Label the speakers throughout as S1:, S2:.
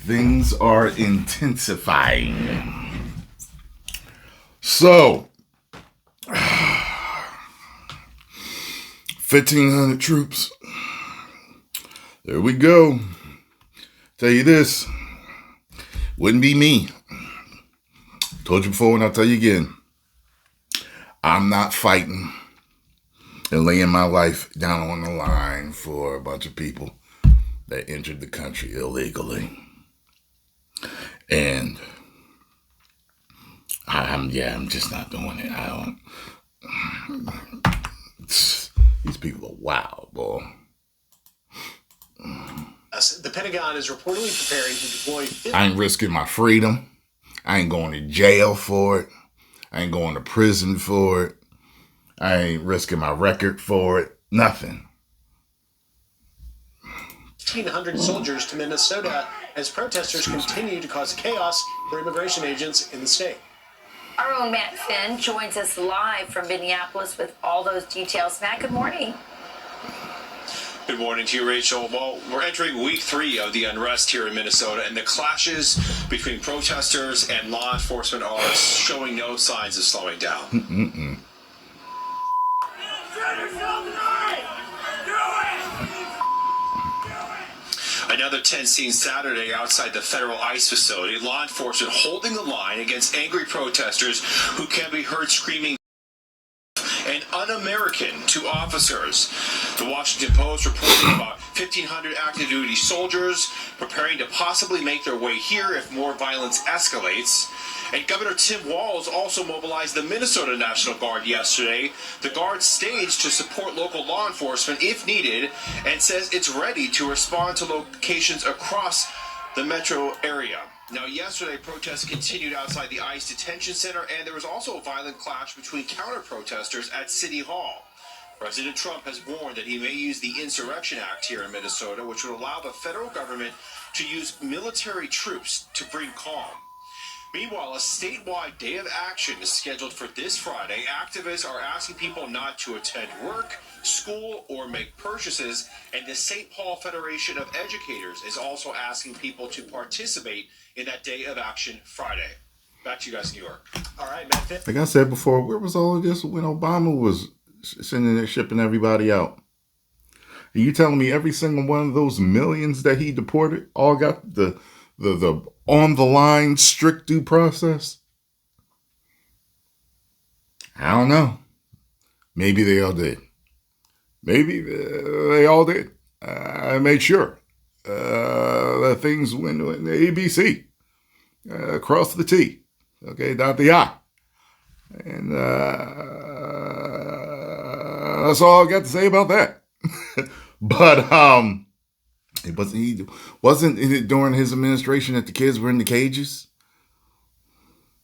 S1: things are intensifying. So, 1,500 troops. There we go. Tell you this, wouldn't be me. Told you before and I'll tell you again. I'm not fighting and laying my life down on the line for a bunch of people that entered the country illegally. And I'm just not doing it. These people are wild, boy.
S2: The Pentagon is reportedly preparing to deploy...
S1: I ain't risking my freedom. I ain't going to jail for it. I ain't going to prison for it. I ain't risking my record for it. Nothing.
S2: 1,500 soldiers to Minnesota as protesters continue to cause chaos for immigration agents in the state.
S3: Our own Matt Finn joins us live from Minneapolis with all those details. Matt, good morning.
S4: Good morning to you, Rachel. Well, we're entering week 3 of the unrest here in Minnesota, and the clashes between protesters and law enforcement are showing no signs of slowing down. Another tense scene Saturday outside the federal ICE facility. Law enforcement holding the line against angry protesters who can be heard screaming and un-American to officers. The Washington Post reporting about 1,500 active duty soldiers preparing to possibly make their way here if more violence escalates. And Governor Tim Walz also mobilized the Minnesota National Guard yesterday. The Guard staged to support local law enforcement if needed and says it's ready to respond to locations across the metro area. Now, yesterday, protests continued outside the ICE detention center, and there was also a violent clash between counter-protesters at City Hall. President Trump has warned that he may use the Insurrection Act here in Minnesota, which would allow the federal government to use military troops to bring calm. Meanwhile, a statewide day of action is scheduled for this Friday. Activists are asking people not to attend work, school, or make purchases, and the St. Paul Federation of Educators is also asking people to participate in that day of action Friday. Back to you guys in New York.
S2: All right, Matt.
S1: Like I said before, where was all of this when Obama was sending and shipping everybody out? Are you telling me every single one of those millions that he deported all got the on the line strict due process? I don't know. Maybe they all did. Maybe they all did. I made sure that things went in the ABC, across the T, okay, dot the I. And that's all I got to say about that. But wasn't it during his administration that the kids were in the cages?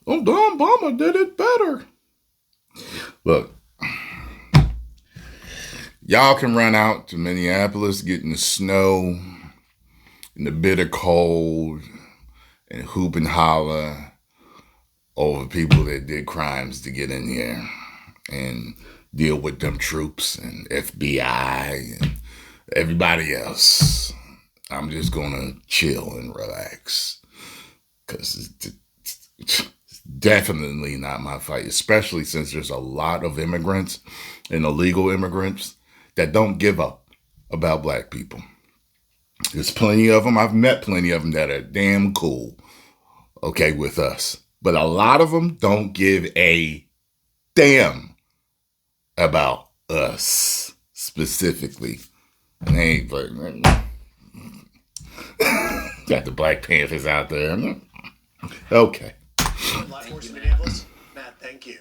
S1: Oh, Don Obama did it better. Look, y'all can run out to Minneapolis, get in the snow, in the bitter cold, and hoop and holler over people that did crimes to get in here and deal with them troops and FBI and everybody else. I'm just going to chill and relax because it's definitely not my fight, especially since there's a lot of immigrants and illegal immigrants that don't give up about black people. There's plenty of them. I've met plenty of them that are damn cool, okay, with us. But a lot of them don't give a damn about us specifically. And they ain't like, got the Black Panthers out there. Okay.
S2: Minneapolis. Matt, thank you.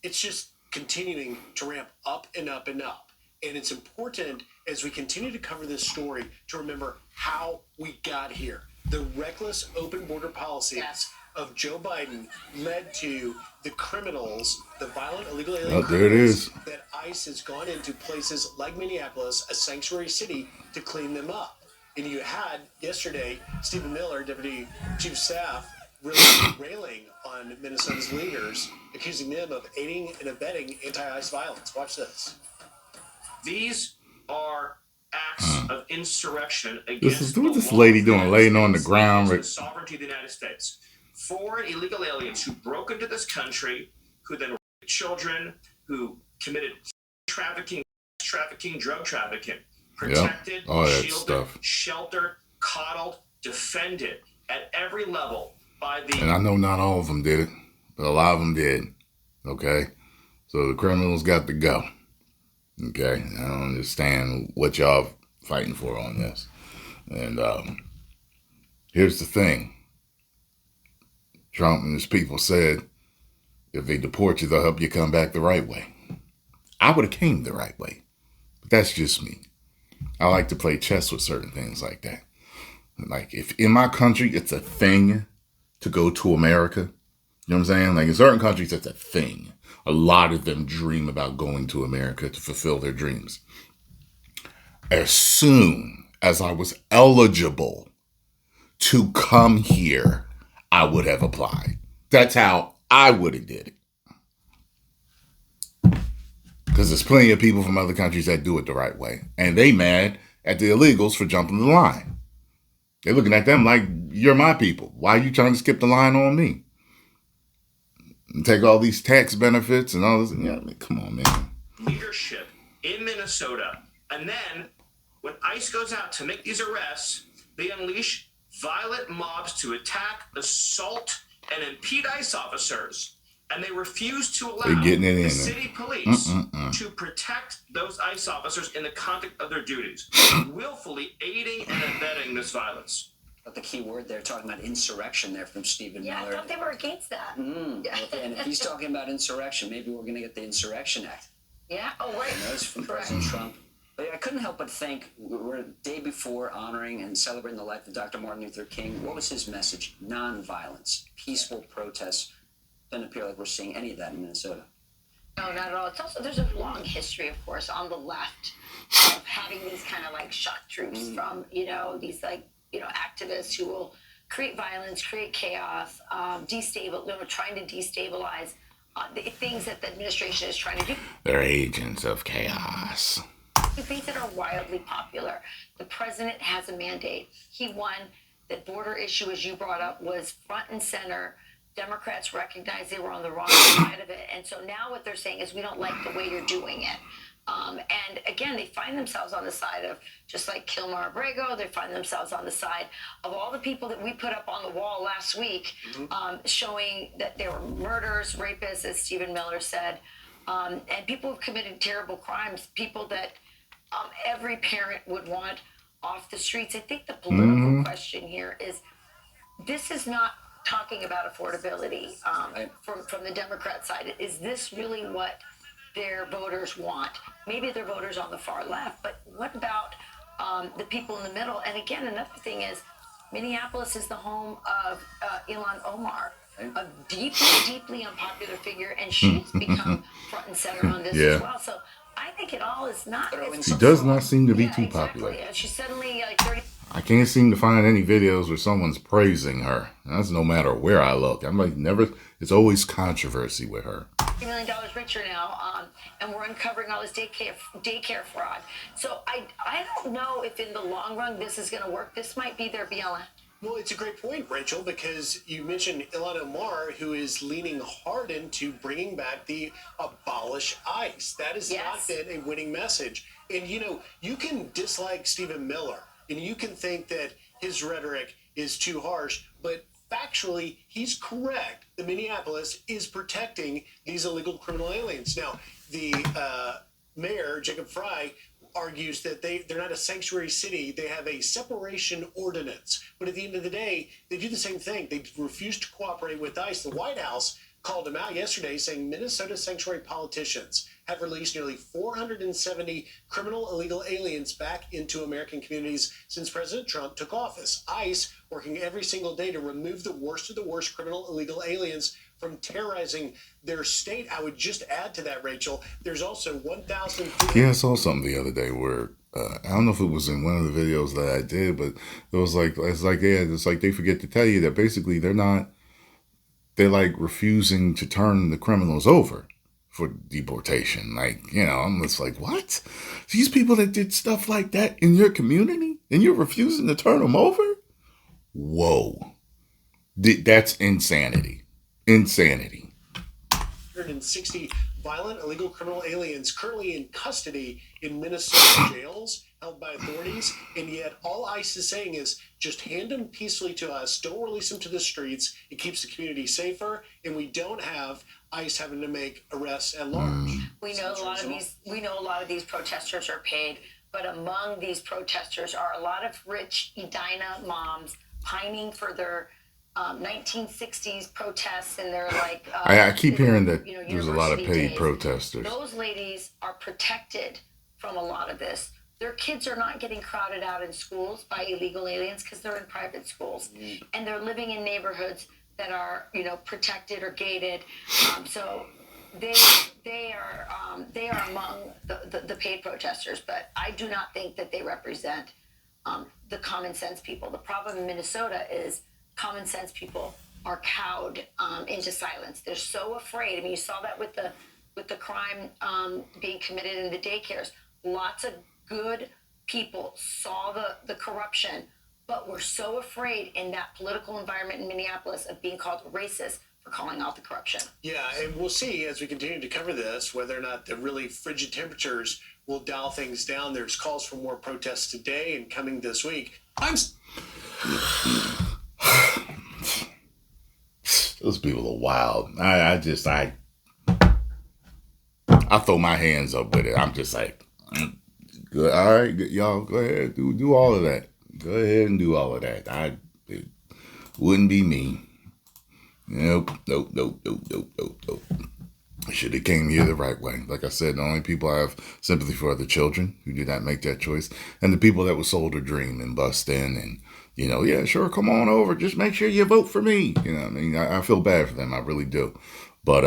S2: It's just continuing to ramp up and up and up. And it's important as we continue to cover this story to remember how we got here. The reckless open border policies of Joe Biden led to the criminals, the violent illegal alien criminals that ICE has gone into places like Minneapolis, a sanctuary city, to clean them up. And you had yesterday Stephen Miller, Deputy Chief of Staff, really railing on Minnesota's leaders, accusing them of aiding and abetting anti-ICE violence. Watch this.
S5: These are acts
S4: of insurrection against
S1: This is what this lady doing, laying on the ground.
S4: The sovereignty of the United States. 4 illegal aliens who broke into this country, who then raped children, who committed trafficking, drug trafficking, protected, shielded, sheltered, coddled, defended at every level by the...
S1: And I know not all of them did it, but a lot of them did. Okay? So the criminals got to go. Okay? I don't understand what y'all fighting for on this. And here's the thing. Trump and his people said, if they deport you, they'll help you come back the right way. I would have came the right way. But that's just me. I like to play chess with certain things like that. Like, if in my country, it's a thing to go to America, you know what I'm saying? Like, in certain countries, it's a thing. A lot of them dream about going to America to fulfill their dreams. As soon as I was eligible to come here, I would have applied. That's how I would have did it. Because there's plenty of people from other countries that do it the right way. And they mad at the illegals for jumping the line. They're looking at them like, you're my people. Why are you trying to skip the line on me? And take all these tax benefits and all this. Yeah, I mean, come on, man.
S4: Leadership in Minnesota. And then when ICE goes out to make these arrests, they unleash violent mobs to attack, assault, and impede ICE officers. And they refuse to allow the city police to protect those ICE officers in the conduct of their duties, willfully aiding and abetting this violence.
S5: But the key word there, talking about insurrection there from Stephen Miller.
S3: Yeah, I thought they were against that.
S5: And if he's talking about insurrection, maybe we're going to get the Insurrection Act.
S3: Yeah, oh, right.
S5: And that's from President Trump. But I couldn't help but think, we're a day before honoring and celebrating the life of Dr. Martin Luther King. What was his message? Nonviolence, peaceful protests. Doesn't appear like we're seeing any of that in Minnesota.
S3: No, not at all. It's also, there's a long history, of course, on the left of having these kind of like shock troops from, these activists who will create violence, create chaos, trying to destabilize the things that the administration is trying to do.
S1: They're agents of chaos.
S3: Things that are wildly popular. The president has a mandate. He won. The border issue, as you brought up, was front and center. Democrats recognized they were on the wrong side of it. And so now what they're saying is, we don't like the way you're doing it. And again, they find themselves on the side of, just like Kilmer Abrego, they find themselves on the side of all the people that we put up on the wall last week, showing that there were murders, rapists, as Stephen Miller said, and people who've committed terrible crimes, people that every parent would want off the streets. I think the political question here is, this is not talking about affordability from the Democrat side. Is this really what their voters want? Maybe their voters on the far left, but what about the people in the middle? And again, another thing is, Minneapolis is the home of Ilhan Omar, a deeply, deeply unpopular figure, and she's become front and center on this as well. So I think it all is not...
S1: She does not seem to be too popular.
S3: She's suddenly like 30...
S1: I can't seem to find any videos where someone's praising her. That's no matter where I look. I'm like, never... It's always controversy with her.
S3: $3 million richer now, and we're uncovering all this daycare fraud. So I don't know if in the long run this is going to work. This might be their BLM.
S2: Well, it's a great point, Rachel, because you mentioned Ilhan Omar, who is leaning hard into bringing back the abolish ICE. That has not been a winning message. And, you can dislike Stephen Miller, and you can think that his rhetoric is too harsh, but factually, he's correct. The Minneapolis is protecting these illegal criminal aliens. Now, the mayor, Jacob Frey, argues that they're not a sanctuary city. They have a separation ordinance. But at the end of the day, they do the same thing. They refuse to cooperate with ICE. The White House called him out yesterday, saying Minnesota sanctuary politicians have released nearly 470 criminal illegal aliens back into American communities since President Trump took office. ICE working every single day to remove the worst of the worst criminal illegal aliens from terrorizing their state. I would just add to that, Rachel, there's also 1,000...
S1: Yeah, I saw something the other day where, I don't know if it was in one of the videos that I did, but it was it's like they forget to tell you that basically they're like refusing to turn the criminals over for deportation. Like, I'm just like, what? These people that did stuff like that in your community and you're refusing to turn them over? Whoa. That's insanity. Insanity.
S2: 160 violent illegal criminal aliens currently in custody in Minnesota jails held by authorities, and yet all ICE is saying is just hand them peacefully to us. Don't release them to the streets. It keeps the community safer, and we don't have ICE having to make arrests at large.
S3: We know a lot of these protesters are paid, but among these protesters are a lot of rich Edina moms pining for their 1960s protests, and they're like,
S1: I keep hearing that there's a lot of paid
S3: days.
S1: protesters.
S3: Those ladies are protected from a lot of this. Their kids are not getting crowded out in schools by illegal aliens because they're in private schools, and they're living in neighborhoods that are, protected or gated. So they are among the paid protesters, but I do not think that they represent the common sense people. The problem in Minnesota is common sense people are cowed into silence. They're so afraid. I mean, you saw that with the crime being committed in the daycares. Lots of good people saw the corruption, but were so afraid in that political environment in Minneapolis of being called racist for calling out the corruption.
S2: Yeah, and we'll see as we continue to cover this whether or not the really frigid temperatures will dial things down. There's calls for more protests today and coming this week.
S1: Those people are wild. I throw my hands up with it. I'm just like, good. All right, y'all, go ahead, do all of that. Go ahead and do all of that. It wouldn't be me. Nope. I should have came here the right way. Like I said, the only people I have sympathy for are the children who did not make that choice, and the people that were sold a dream and bust in and, yeah, sure, come on over. Just make sure you vote for me. I feel bad for them. I really do. But,